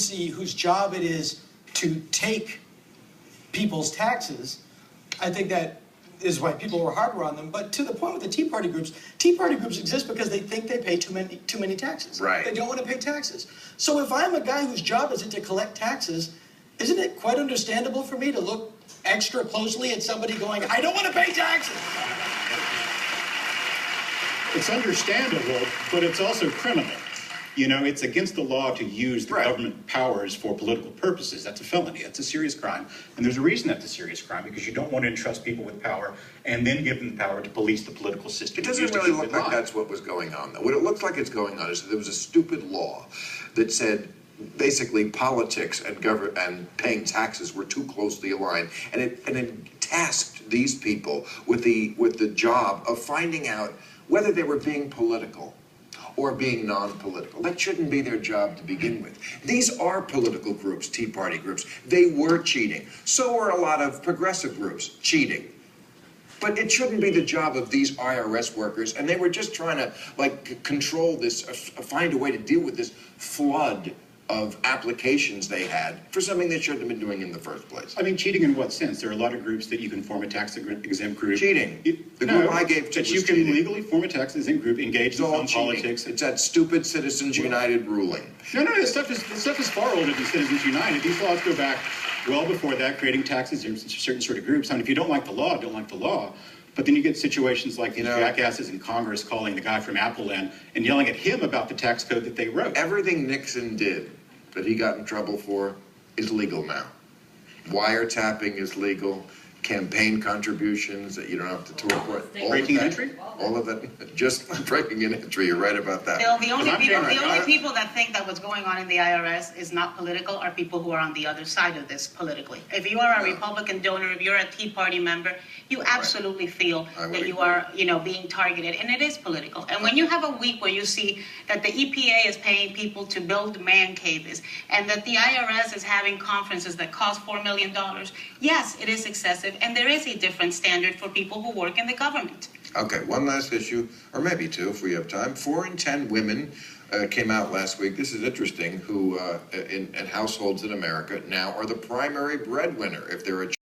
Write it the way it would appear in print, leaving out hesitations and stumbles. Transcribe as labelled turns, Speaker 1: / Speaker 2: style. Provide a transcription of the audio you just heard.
Speaker 1: agency whose job it is to take people's taxes, I think that is why people were harder on them. But to the point with the Tea Party groups exist because they think they pay too many taxes.
Speaker 2: Right.
Speaker 1: They don't want to pay taxes. So if I'm a guy whose job is it to collect taxes, isn't it quite understandable for me to look extra closely at somebody going, I don't want to pay taxes?
Speaker 3: It's understandable, but it's also criminal. You know, it's against the law to use the government powers for political purposes. That's a felony. That's a serious crime. And there's a reason that's a serious crime, because you don't want to entrust people with power and then give them the power to police the political system.
Speaker 2: It doesn't really look like that's what was going on, though. What it looks like it's going on is that there was a stupid law that said basically politics and paying taxes were too closely aligned, and it tasked these people with the job of finding out whether they were being political or being non-political. That shouldn't be their job to begin with. These are political groups, Tea Party groups. They were cheating. So were a lot of progressive groups cheating. But it shouldn't be the job of these IRS workers, and they were just trying to control this, find a way to deal with this flood of applications they had for something they shouldn't have been doing in the first place.
Speaker 3: I mean, cheating in what sense? There are a lot of groups that you can form a tax-exempt group.
Speaker 2: Cheating. The group I gave to
Speaker 3: that you can legally form a tax-exempt group, engage in some politics.
Speaker 2: It's that stupid Citizens United ruling.
Speaker 3: No, this stuff is far older than Citizens United. These laws go back well before that, creating tax exemptions for certain sort of groups. I mean, if you don't like the law, don't like the law. But then you get situations like these jackasses in Congress calling the guy from Apple and yelling at him about the tax code that they wrote.
Speaker 2: Everything Nixon did that he got in trouble for is legal now. Wiretapping is legal. Campaign contributions that you don't have to report.
Speaker 3: Breaking an entry?
Speaker 2: All of that. Just breaking an entry. You're right about that.
Speaker 4: Bill, the only people that think that what's going on in the IRS is not political are people who are on the other side of this politically. If you are a Republican donor, if you're a Tea Party member, you absolutely feel that you are, being targeted, and it is political. And when you have a week where you see that the EPA is paying people to build man caves, and that the IRS is having conferences that cost $4 million, yes, it is excessive, and there is a different standard for people who work in the government.
Speaker 2: Okay, one last issue, or maybe two if we have time. 4 in 10 women came out last week. This is interesting, who in households in America now are the primary breadwinner if they're a